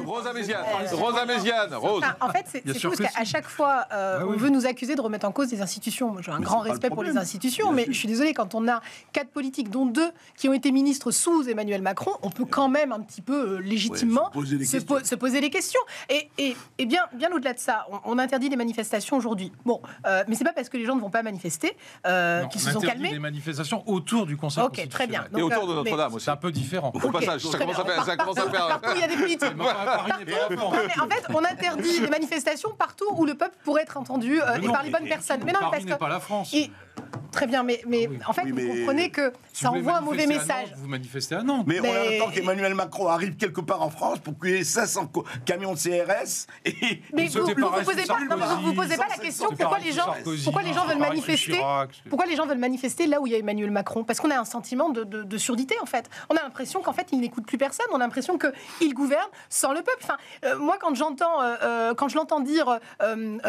Rosa Méziane, Rose. En fait, c'est fou parce qu'à chaque fois, on veut nous accuser de remettre en cause les institutions. Moi, j'ai un grand respect pour les institutions, mais je suis désolée, quand on a 4 politiques, dont 2 qui ont été ministres sous Emmanuel Macron, on peut quand même un petit peu légitimement se poser les questions. Et bien au-delà de ça, on interdit les manifestations aujourd'hui. Bon, mais c'est pas parce que les gens ne vont pas manifester qu'ils se sont calmés. On interdit des manifestations autour du Conseil constitutionnel. Très bien. Donc, et autour de Notre-Dame aussi. C'est un peu différent. Au passage, ça commence à faire... Partout, il y a des politiques. En fait, on interdit les manifestations partout où le peuple pourrait être entendu et par les bonnes personnes. Mais non, Paris n'est pas la France. Très bien, mais en fait, vous comprenez que ça envoie un mauvais message. Vous manifestez à Nantes. Mais on attend qu'Emmanuel Macron arrive quelque part en France pour qu'il y ait 500 camions de CRS. Mais vous ne vous posez pas la question pourquoi les gens veulent manifester. Pourquoi les gens veulent manifester là où il y a Emmanuel Macron? Parce qu'on a un sentiment de surdité, en fait. On a l'impression qu'en fait, il n'écoute plus personne. On a l'impression qu'il gouverne sans le peuple. Enfin, moi, quand je l'entends dire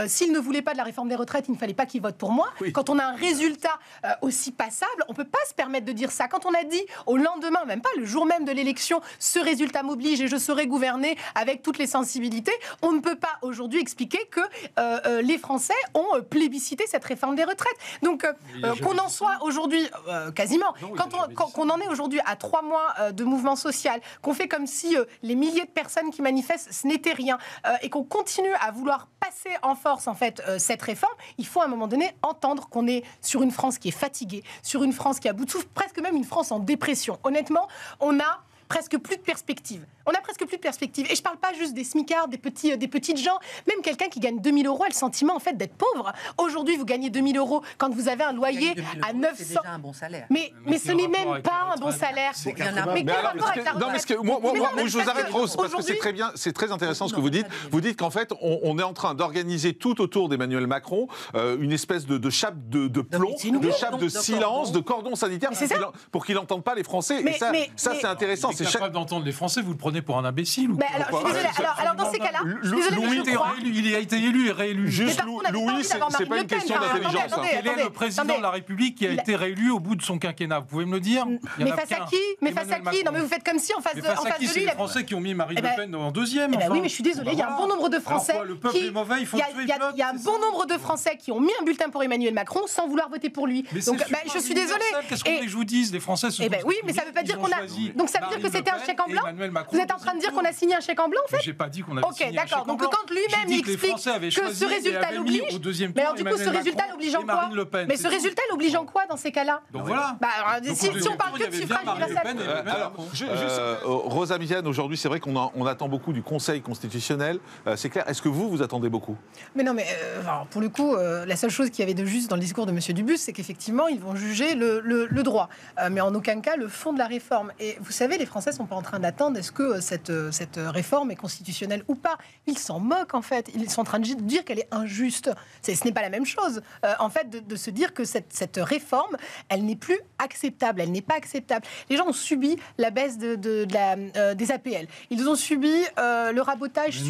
s'il ne voulait pas de la réforme des retraites, il ne fallait pas qu'il vote pour moi. Oui. Quand on a un résultat aussi passable, on ne peut pas se permettre de dire ça. Quand on a dit au lendemain, même pas le jour même de l'élection, ce résultat m'oblige et je serai gouverné avec toutes les sensibilités, on ne peut pas aujourd'hui expliquer que les Français ont plébiscité cette réforme des retraites. Donc qu'on en soit aujourd'hui, quasiment, qu'on en est aujourd'hui à 3 mois de mouvement social, qu'on fait comme si les milliers de personnes qui manifestent, ce n'était rien, et qu'on continue à vouloir passer en force en fait cette réforme, il faut à un moment donné entendre qu'on est sur une France qui est fatiguée, sur une France qui est à bout de souffle, presque même une France en dépression. Honnêtement, on a presque plus de perspectives. On a presque plus de perspectives. Et je ne parle pas juste des smicards, des petites gens. Même quelqu'un qui gagne 2 000 € a le sentiment en fait d'être pauvre. Aujourd'hui, vous gagnez 2 000 € quand vous avez un loyer à 900. C'est déjà un bon salaire. Mais ce n'est même pas un bon salaire. Mais quel rapport avec la retraite? Moi, je vous arrête, Rose, parce que c'est très bien, c'est très intéressant ce que vous dites. Vous dites qu'en fait, on est en train d'organiser tout autour d'Emmanuel Macron une espèce de chape de plomb, de chape de silence, de cordon sanitaire pour qu'il n'entende pas les Français. Et ça, c'est intéressant. C'est capable d'entendre les Français, vous le prenez pour un imbécile ou alors, je suis désolée. Alors, dans ces cas-là, il a été élu et réélu. Juste Louis, c'est pas une question d'intelligence. Quel est le président de la République qui a été réélu au bout de son quinquennat? Vous pouvez me le dire? Mais face à qui? Non, mais vous faites comme si en face de lui... Mais c'est les Français qui ont mis Marine Le Pen en deuxième. Oui, mais je suis désolée, il y a un bon nombre de Français... Le peuple est mauvais, il faut tuer le peuple. Il y a un bon nombre de Français qui ont mis un bulletin pour Emmanuel Macron sans vouloir voter pour lui. Donc, je suis désolée. Qu'est-ce qu'on voulait que je vous dise? Les Français se sont... Oui, mais ça ne veut pas dire qu'on a... Donc ça veut dire que c'était un chèque en blanc? Vous êtes en train de dire qu'on a signé un chèque en blanc, en fait? J'ai pas dit qu'on avait signé un chèque en blanc. Donc quand lui-même explique que ce résultat l'oblige, mais alors du coup ce résultat l'oblige en quoi? Mais ce résultat l'oblige en quoi dans ces cas-là? Donc voilà. Si on parle que de suffrage universel. Alors, Rosa Méziane, aujourd'hui, c'est vrai qu'on attend beaucoup du Conseil constitutionnel. C'est clair. Est-ce que vous attendez beaucoup? Mais non, mais pour le coup, la seule chose qu'il y avait de juste dans le discours de M. Dubus, c'est qu'effectivement, ils vont juger le droit, mais en aucun cas le fond de la réforme. Et vous savez, les Français sont pas en train d'attendre est-ce que cette réforme est constitutionnelle ou pas. Ils s'en moquent, en fait. Ils sont en train de dire qu'elle est injuste. Ce n'est pas la même chose, en fait, de se dire que cette réforme, elle n'est plus acceptable. Elle n'est pas acceptable. Les gens ont subi la baisse des APL. Ils ont subi le rabotage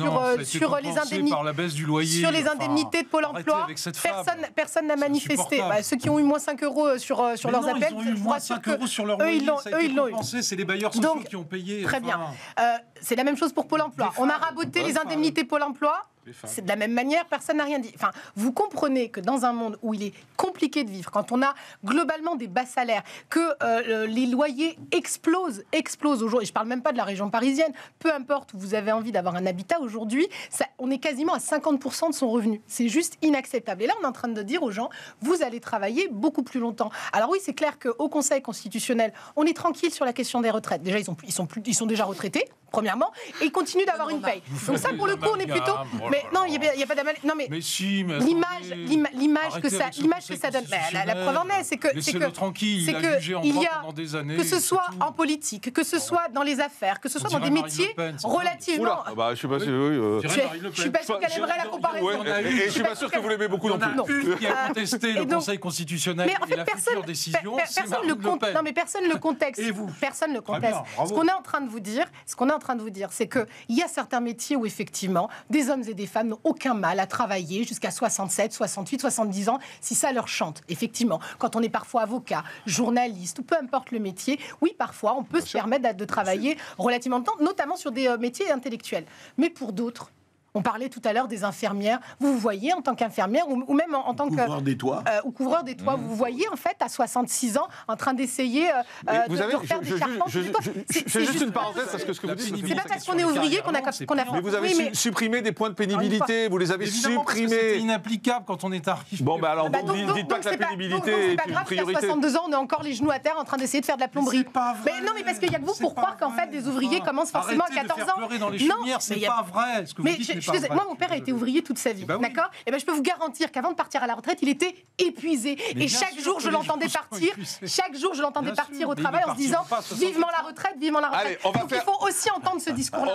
sur les indemnités. Par la baisse du loyer, sur les indemnités de Pôle emploi. Personne n'a manifesté. Ceux qui ont eu moins 5 € sur leurs APL, ils ont eu moins 5 € sur leur loyer. Ils l'ont eu. C'est les bailleurs sociaux qui ont payé. Très bien. C'est la même chose pour Pôle emploi. On a raboté les indemnités Pôle emploi. C'est de la même manière, personne n'a rien dit. Enfin, vous comprenez que dans un monde où il est compliqué de vivre, quand on a globalement des bas salaires, que les loyers explosent aujourd'hui, et je ne parle même pas de la région parisienne, peu importe où vous avez envie d'avoir un habitat aujourd'hui, on est quasiment à 50% de son revenu. C'est juste inacceptable. Et là, on est en train de dire aux gens, vous allez travailler beaucoup plus longtemps. Alors oui, c'est clair qu'au Conseil constitutionnel, on est tranquille sur la question des retraites. Déjà, ils sont déjà retraités, premièrement, et ils continuent d'avoir une paye. Donc ça, pour le coup, on est plutôt... Mais non, il n'y a pas d'amal. Non, mais l'image que ça donne. La preuve en est, c'est que que ce soit en politique, que ce soit dans les affaires, que ce soit dans des métiers relativement. Je suis pas sûr. Je suis pas sûr qu'elle aimerait la comparaison. Et je suis pas sûr que vous l'aimez beaucoup non plus. Une qui a contesté le Conseil constitutionnel et la future décision. Non, mais personne ne le contexte. Personne ne le conteste. Ce qu'on est en train de vous dire, c'est qu'il y a certains métiers où effectivement des hommes et des les femmes n'ont aucun mal à travailler jusqu'à 67, 68, 70 ans, si ça leur chante. Effectivement, quand on est parfois avocat, journaliste, ou peu importe le métier, oui, parfois, on peut se permettre de travailler relativement longtemps, notamment sur des métiers intellectuels. Mais pour d'autres, on parlait tout à l'heure des infirmières. Vous vous voyez en tant qu'infirmière ou même en tant que... Couvreur des toits. Ou couvreur des toits. Vous vous voyez en fait à 66 ans en train d'essayer de refaire des charpentes. Je fais juste une parenthèse parce que ce que vous dites... C'est pas parce qu'on est ouvrier qu'on a fait... Mais vous avez supprimé des points de pénibilité, vous les avez supprimés. C'est inapplicable quand on est un riche. Bon, ben alors, dites pas que la pénibilité est une priorité. À 62 ans, on est encore les genoux à terre en train d'essayer de faire de la plomberie. Mais non, mais parce qu'il y a que vous pour croire qu'en fait, des ouvriers commencent forcément à 14 ans. Non, c'est pas vrai. Moi, mon père a été ouvrier toute sa vie, d'accord ? Et ben je peux vous garantir qu'avant de partir à la retraite, il était épuisé. Et chaque jour, je l'entendais partir. Chaque jour, je l'entendais partir au travail en se disant vivement la retraite, vivement la retraite. Donc il faut aussi entendre ce discours-là.